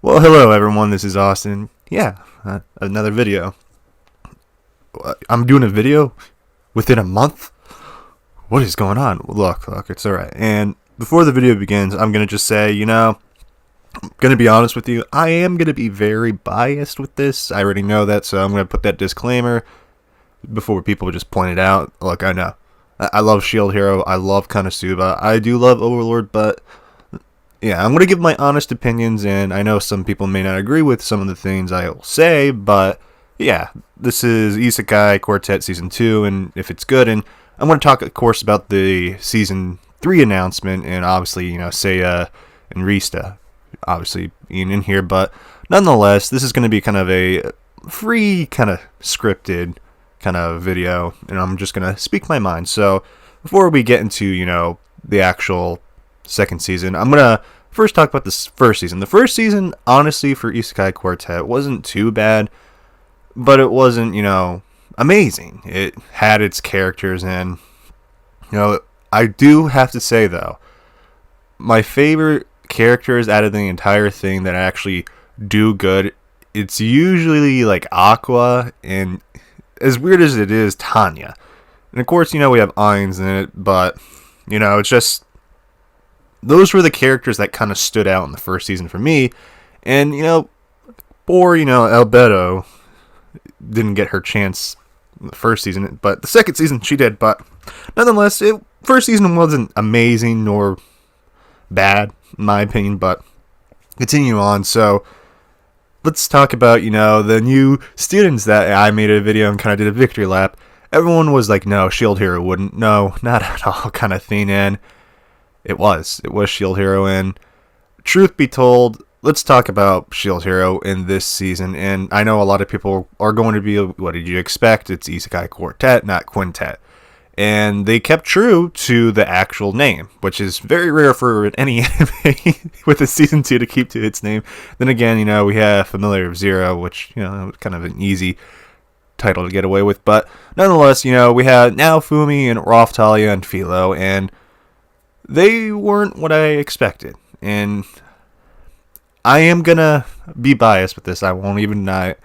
Well, hello everyone, this is Austin. Another video. I'm doing a video within a month? What is going on? Look, it's alright. And before the video begins, I'm going to just say, I'm going to be honest with you. I am going to be very biased with this. I already know that, so I'm going to put that disclaimer before people just point it out. Look, I know. I love Shield Hero. I love Konosuba. I do love Overlord, but yeah, I'm going to give my honest opinions, and I know some people may not agree with some of the things I will say, but yeah, this is Isekai Quartet Season 2, and if it's good, and I'm going to talk, of course, about the Season 3 announcement, and obviously, Seiya and Rista, obviously, being in here, but nonetheless, this is going to be kind of a free, kind of scripted kind of video, and I'm just going to speak my mind. So, before we get into, the actual second season, I'm gonna first talk about this first season. The first season, honestly, for Isekai Quartet wasn't too bad, but it wasn't, amazing. It had its characters, and I do have to say though, my favorite characters out of the entire thing that actually do good, it's usually like Aqua, and as weird as it is, Talia. And of course, we have Ainz in it, but it's just those were the characters that kind of stood out in the first season for me. And, poor, Albedo didn't get her chance in the first season, but the second season she did. But nonetheless, first season wasn't amazing nor bad, in my opinion, but continue on. So let's talk about, the new students that I made a video and kind of did a victory lap. Everyone was like, no, Shield Hero wouldn't. No, not at all kind of thing. And It was Shield Hero, and truth be told, let's talk about Shield Hero in this season. And I know a lot of people are going to be, what did you expect? It's Isekai Quartet, not Quintet. And they kept true to the actual name, which is very rare for any anime with a season 2 to keep to its name. Then again, we have Familiar of Zero, which, kind of an easy title to get away with. But nonetheless, we had Naofumi and Talia and Philo, and they weren't what I expected, and I am gonna be biased with this. I won't even deny it.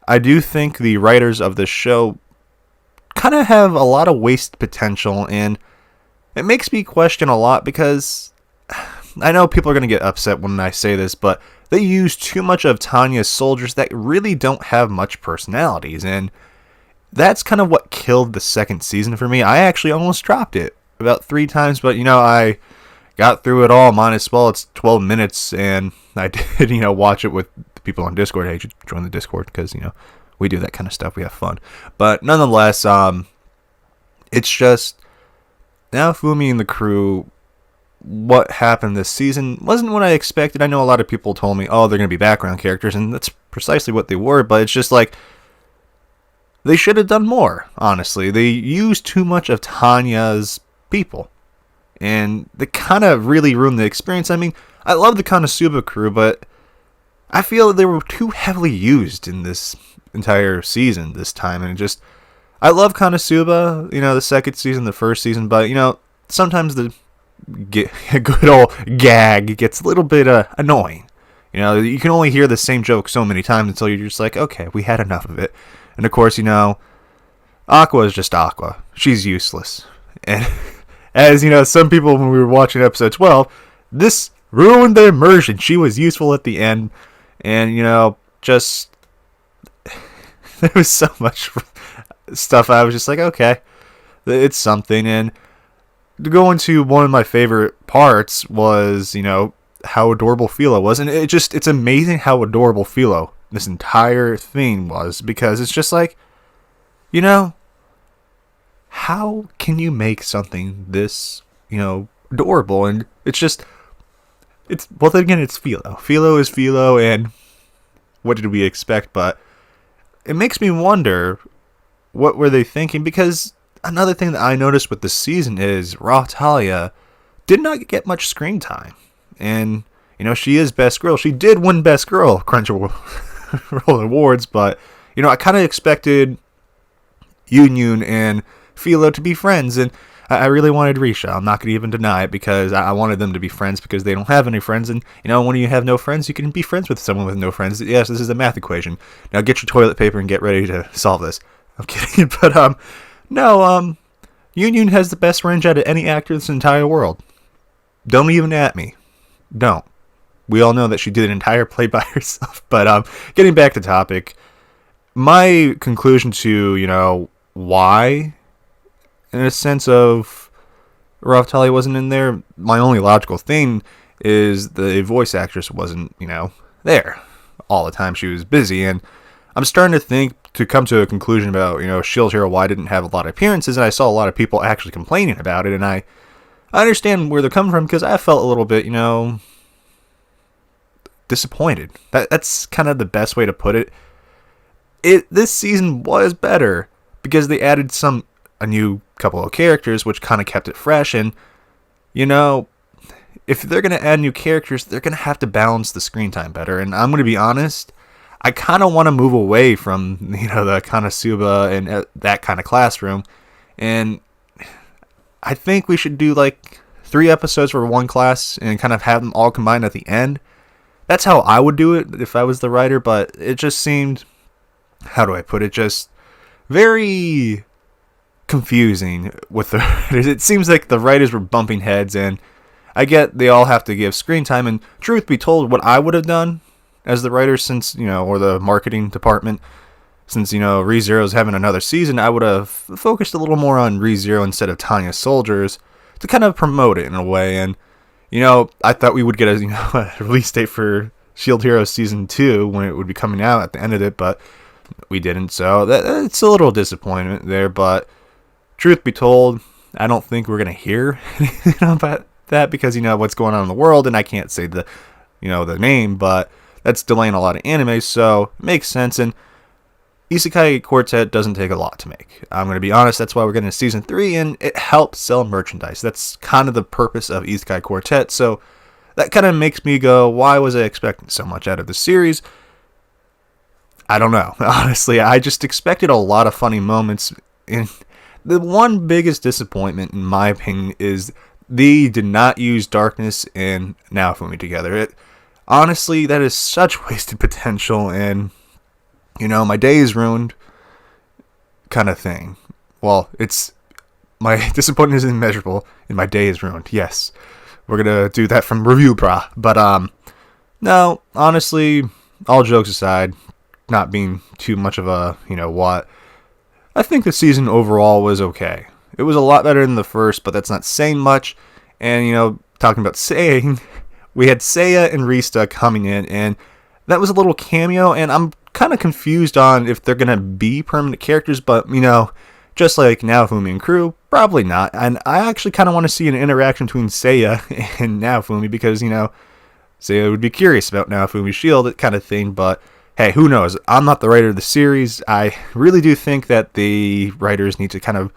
I do think the writers of this show kind of have a lot of waste potential, and it makes me question a lot because I know people are gonna get upset when I say this, but they use too much of Tanya's soldiers that really don't have much personalities, and that's kind of what killed the second season for me. I actually almost dropped it about 3 times, but I got through it all, minus, well, it's 12 minutes, and I did, watch it with the people on Discord. Hey, you should join the Discord, because, we do that kind of stuff, we have fun. But nonetheless, it's just, now Fumi and the crew, what happened this season wasn't what I expected. I know a lot of people told me, oh, they're going to be background characters, and that's precisely what they were, but it's just like, they should have done more, honestly. They used too much of Tanya's people, and they kind of really ruined the experience. I mean, I love the Konosuba crew, but I feel they were too heavily used in this entire season this time, and I love Konosuba, the second season, the first season, but, sometimes the good old gag gets a little bit annoying. You can only hear the same joke so many times until you're just like, okay, we had enough of it. And of course, Aqua is just Aqua. She's useless. And as some people, when we were watching episode 12, this ruined the immersion. She was useful at the end, and just there was so much stuff. I was just like, okay, it's something. And to go into one of my favorite parts was how adorable Philo was, and it's amazing how adorable Philo this entire thing was, because it's just like, how can you make something this, adorable? And well, then again, it's Philo. Philo is Philo, and what did we expect? But it makes me wonder, what were they thinking? Because another thing that I noticed with the season is Talia did not get much screen time. And, she is Best Girl. She did win Best Girl Crunchyroll Awards, but, I kind of expected Yun and Philo to be friends, and I really wanted Risha. I'm not going to even deny it, because I wanted them to be friends, because they don't have any friends. And, when you have no friends, you can be friends with someone with no friends. Yes, this is a math equation. Now get your toilet paper and get ready to solve this. I'm kidding. But, no, Yun has the best range out of any actor in this entire world. Don't even at me. Don't. We all know that she did an entire play by herself. But getting back to topic, my conclusion to, why, in a sense of Talia wasn't in there, my only logical thing is the voice actress wasn't, there all the time. She was busy. And I'm starting to come to a conclusion about, Shield Hero why didn't have a lot of appearances, and I saw a lot of people actually complaining about it, and I understand where they're coming from, because I felt a little bit, disappointed. That's kind of the best way to put it. This season was better because they added a new couple of characters, which kind of kept it fresh. And if they're gonna add new characters, they're gonna have to balance the screen time better. And I'm gonna be honest, I kind of want to move away from the Konosuba and that kind of classroom, and I think we should do like 3 episodes for one class and kind of have them all combined at the end. That's how I would do it if I was the writer, but it just seemed, how do I put it, just very confusing with the writers. It seems like the writers were bumping heads, and I get they all have to give screen time, and truth be told, what I would have done as the writer, since, or the marketing department, since, ReZero's having another season, I would have focused a little more on ReZero instead of Tanya's Soldiers to kind of promote it in a way. And, I thought we would get a release date for Shield Hero Season 2 when it would be coming out at the end of it, but we didn't, so it's a little disappointment there. But truth be told, I don't think we're going to hear anything about that, because, what's going on in the world, and I can't say the name, but that's delaying a lot of anime, so it makes sense. And Isekai Quartet doesn't take a lot to make. I'm going to be honest, that's why we're getting Season 3, and it helps sell merchandise. That's kind of the purpose of Isekai Quartet, so that kind of makes me go, why was I expecting so much out of the series? I don't know. Honestly, I just expected a lot of funny moments, and the one biggest disappointment, in my opinion, is they did not use Darkness and Naofumi together. Honestly, that is such wasted potential, and my day is ruined kind of thing. Well, it's, my disappointment is immeasurable and my day is ruined. Yes, we're going to do that from Review Bra. But, no, honestly, all jokes aside, not being too much of a, I think the season overall was okay. It was a lot better than the first, but that's not saying much. And, talking about saying, we had Seiya and Rista coming in, and that was a little cameo, and I'm kind of confused on if they're going to be permanent characters, but, just like Naofumi and Crew, probably not. And I actually kind of want to see an interaction between Seiya and Naofumi, because, Seiya would be curious about Naofumi's shield, kind of thing, but hey, who knows? I'm not the writer of the series. I really do think that the writers need to kind of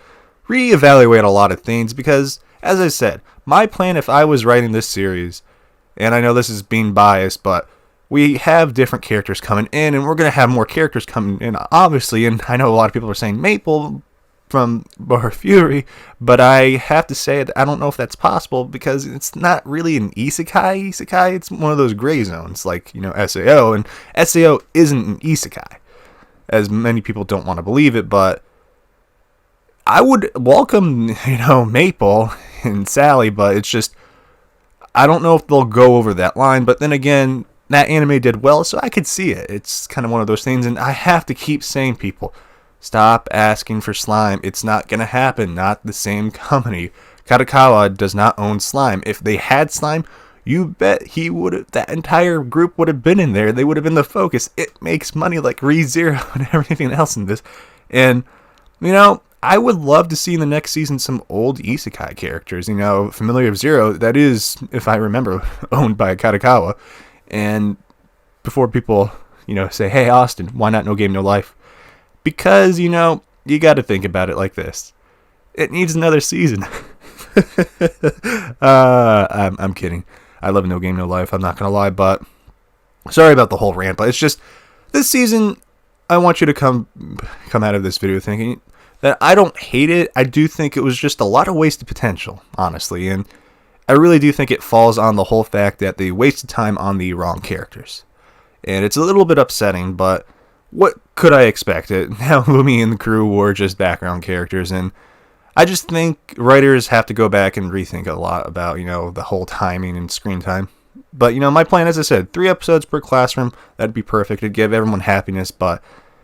reevaluate a lot of things, because, as I said, my plan if I was writing this series, and I know this is being biased, but we have different characters coming in, and we're going to have more characters coming in, obviously, and I know a lot of people are saying Maple from Bar Fury, but I have to say that I don't know if that's possible, because it's not really an isekai. It's one of those gray zones, like, SAO, and SAO isn't an isekai, as many people don't want to believe it, but I would welcome, Maple and Sally, but it's just, I don't know if they'll go over that line. But then again, that anime did well, so I could see it. It's kind of one of those things, and I have to keep saying, people, stop asking for slime. It's not going to happen. Not the same company. Kadokawa does not own slime. If they had slime, you bet that entire group would have been in there. They would have been the focus. It makes money like ReZero and everything else in this. And, I would love to see in the next season some old isekai characters, Familiar of Zero, that is, if I remember, owned by Kadokawa. And before people, say, hey, Austin, why not No Game, No Life? Because, you got to think about it like this. It needs another season. I'm kidding. I love No Game, No Life, I'm not going to lie, but sorry about the whole rant, but it's just, this season, I want you to come out of this video thinking, that I don't hate it. I do think it was just a lot of wasted potential, honestly. And I really do think it falls on the whole fact that they wasted time on the wrong characters. And it's a little bit upsetting, but what could I expect? Naofumi and the crew were just background characters, and I just think writers have to go back and rethink a lot about, the whole timing and screen time. But, my plan, as I said, 3 episodes per classroom, that'd be perfect. It'd give everyone happiness, but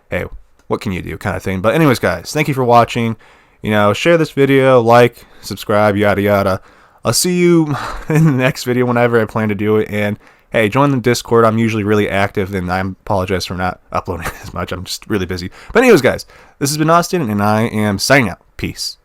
hey, what can you do, kind of thing. But anyways, guys, thank you for watching. Share this video, like, subscribe, yada yada. I'll see you in the next video whenever I plan to do it. And hey, join the Discord. I'm usually really active, and I apologize for not uploading as much. I'm just really busy. But anyways, guys, this has been Austin, and I am signing out. Peace.